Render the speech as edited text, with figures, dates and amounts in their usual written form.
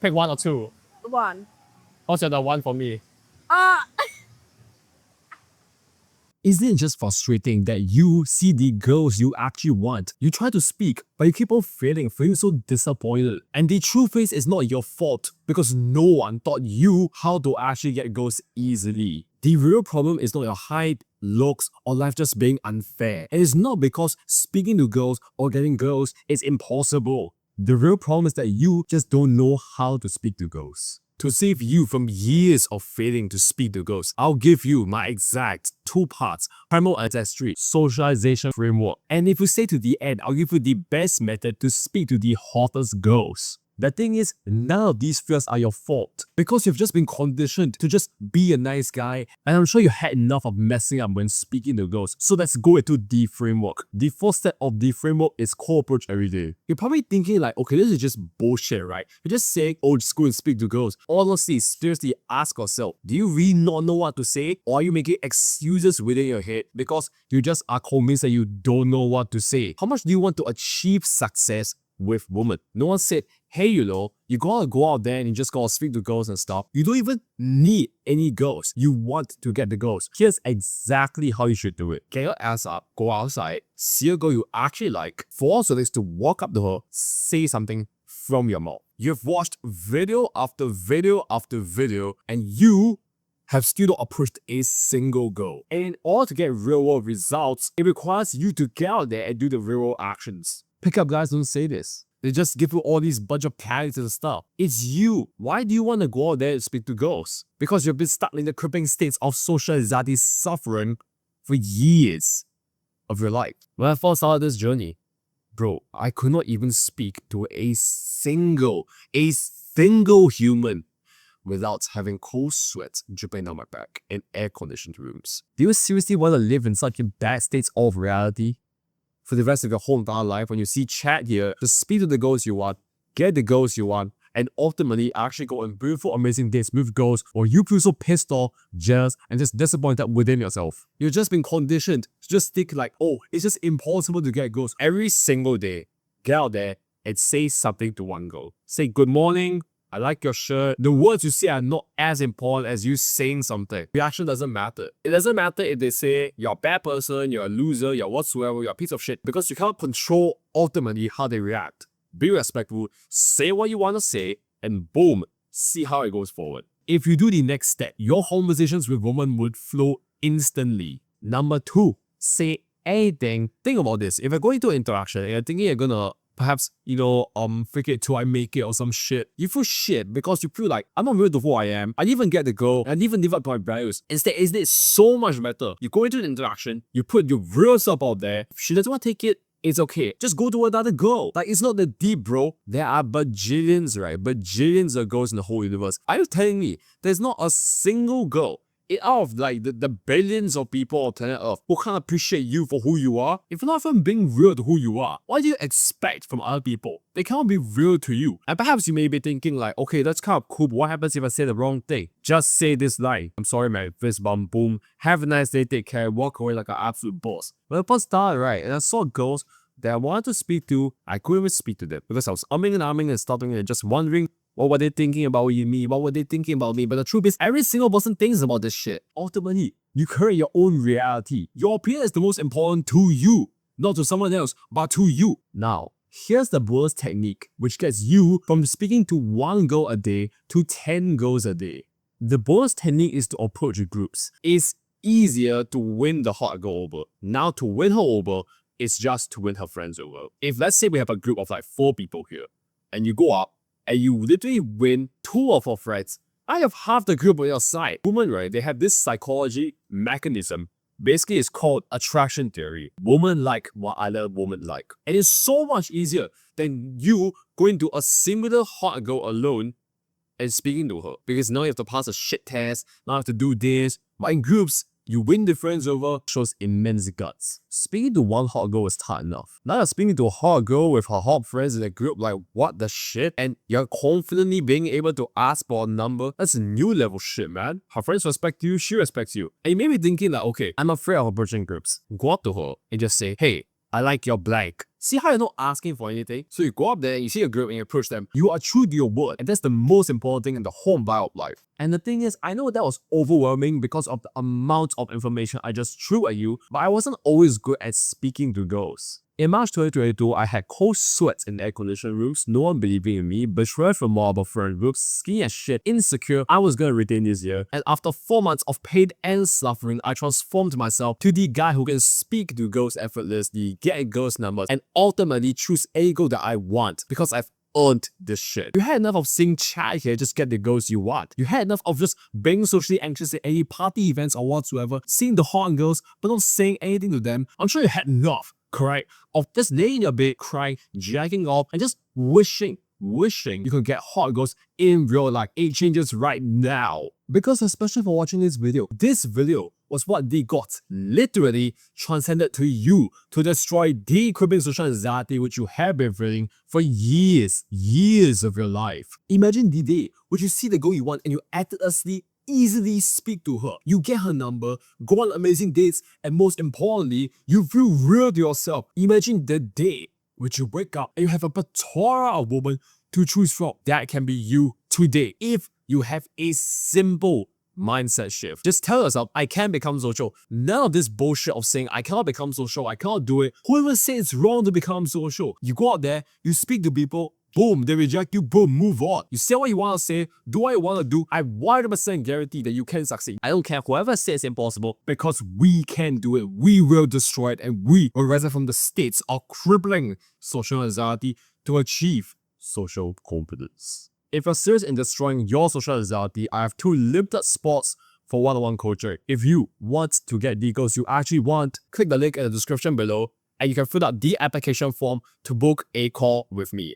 Pick one or two. One. What's the one for me? Uh, Isn't it just frustrating that you see the girls you actually want? You try to speak, but you keep on failing, feeling so disappointed. And the truth is, it's not your fault because no one taught you how to actually get girls easily. The real problem is not your height, looks, or life just being unfair. And it's not because speaking to girls or getting girls is impossible. The real problem is that you just don't know how to speak to girls. To save you from years of failing to speak to girls, I'll give you my exact 2 parts primal ancestry socialization framework. And if you stay to the end, I'll give you the best method to speak to the hottest girls. The thing is, none of these fears are your fault because you've just been conditioned to just be a nice guy, and I'm sure you had enough of messing up when speaking to girls. So let's go into the framework. The first step of the framework is co-approach every day. You're probably thinking like, okay, this is just bullshit, right? You're just saying, oh, just go and speak to girls. Honestly, seriously, ask yourself, do you really not know what to say? Or are you making excuses within your head because you just are convinced that you don't know what to say? How much do you want to achieve success with women? No one said, hey, you gotta go out there and you just gotta speak to girls and stuff. You don't even need any girls. You want to get the girls. Here's exactly how you should do it. Get your ass up, go outside, see a girl you actually like, force your legs to walk up to her, say something from your mouth. You've watched video after video after video, and you have still not approached a single girl. And in order to get real world results, it requires you to get out there and do the real world actions. Pickup guys don't say this. They just give you all these bunch of panics and stuff. It's you. Why do you want to go out there and speak to girls? Because you've been stuck in the crippling states of social anxiety suffering for years of your life. When I first started this journey, bro, I could not even speak to a single human without having cold sweat dripping down my back in air-conditioned rooms. Do you seriously want to live in such a bad state of reality for the rest of your whole entire life? When you see chat here, just speak to the girls you want, get the girls you want, and ultimately actually go on beautiful, amazing dates with girls where you feel so pissed off, jealous, and just disappointed within yourself. You've just been conditioned to just think like, oh, it's just impossible to get girls. Every single day, get out there and say something to one girl. Say, good morning, I like your shirt. The words you say are not as important as you saying something. Reaction doesn't matter. It doesn't matter if they say you're a bad person, you're a loser, you're whatsoever, you're a piece of shit, because you cannot control ultimately how they react. Be respectful, say what you want to say, and boom, see how it goes forward. If you do the next step, your conversations with women would flow instantly. Number 2, say anything. Think about this. If you're going to an interaction and you're thinking you're gonna perhaps, fake it till I make it or some shit, you feel shit because you feel like, I'm not real to who I am. I didn't even get the girl. I didn't even live up to my values. Instead, isn't it so much better? You go into an interaction, you put your real self out there. If she doesn't want to take it, it's okay. Just go to another girl. Like, it's not that deep, bro. There are bajillions, right? Bajillions of girls in the whole universe. Are you telling me there's not a single girl out of like the billions of people on planet Earth who can't appreciate you for who you are? If you're not even being real to who you are, what do you expect from other people? They can't be real to you. And perhaps you may be thinking like, okay, that's kind of cool, but what happens if I say the wrong thing? Just say this line. I'm sorry, man. Fist bump, boom. Have a nice day, take care, walk away like an absolute boss. When I first started, right, and I saw girls that I wanted to speak to, I couldn't even speak to them because I was umming and ahhing and stuttering and just wondering, what were they thinking about me? What were they thinking about me? But the truth is, every single person thinks about this shit. Ultimately, you create your own reality. Your opinion is the most important to you, not to someone else, but to you. Now, here's the bonus technique, which gets you from speaking to 1 girl a day to 10 girls a day. The bonus technique is to approach groups. It's easier to win the hot girl over. Now, to win her over, it's just to win her friends over. If let's say we have a group of like 4 people here, and you go up, and you literally win 2 of her friends, I have half the group on your side. Women, right, they have this psychology mechanism. Basically, it's called attraction theory. Women like what other women like. And it's so much easier than you going to a singular hot girl alone and speaking to her. Because now you have to pass a shit test, now you have to do this. But in groups, you win the friends over, shows immense guts. Speaking to 1 hot girl is hard enough. Now you're speaking to a hot girl with her hot friends in a group, like what the shit? And you're confidently being able to ask for a number. That's a new level shit, man. Her friends respect you, she respects you. And you may be thinking like, okay, I'm afraid of approaching groups. Go up to her and just say, hey, I like your blank. See how you're not asking for anything? So you go up there and you see a group and you approach them. You are true to your word. And that's the most important thing in the whole bio of life. And the thing is, I know that was overwhelming because of the amount of information I just threw at you, but I wasn't always good at speaking to girls. In March 2022, I had cold sweats in air-conditioned rooms, no one believing in me, betrayed from mob of friend groups, skinny as shit, insecure, I was gonna retain this year. And after 4 months of pain and suffering, I transformed myself to the guy who can speak to girls effortlessly, get girls' numbers, and ultimately choose a girl that I want because I've earned this shit. You had enough of seeing chat here, just get the girls you want. You had enough of just being socially anxious at any party events or whatsoever, seeing the hot girls but not saying anything to them. I'm sure you had enough, correct, of just laying in your bed, crying, jacking off, and just wishing you could get hot girls in real life. It changes right now. Because especially for watching this video was what they got literally transcended to you to destroy the crippling social anxiety which you have been feeling for years of your life. Imagine the day which you see the girl you want and you effortlessly easily speak to her. You get her number, go on amazing dates, and most importantly, you feel real to yourself. Imagine the day which you wake up and you have a plethora of women to choose from. That can be you today if you have a simple mindset shift. Just tell yourself, I can become social. None of this bullshit of saying, I cannot become social, I cannot do it. Whoever says it's wrong to become social? You go out there, you speak to people, boom, they reject you, boom, move on. You say what you want to say, do what you want to do. I 100% guarantee that you can succeed. I don't care whoever says it's impossible, because we can do it. We will destroy it, and we will rise from the states of crippling social anxiety to achieve social confidence. If you're serious in destroying your social anxiety, I have 2 limited spots for one-on-one coaching. If you want to get the goals you actually want, click the link in the description below and you can fill out the application form to book a call with me.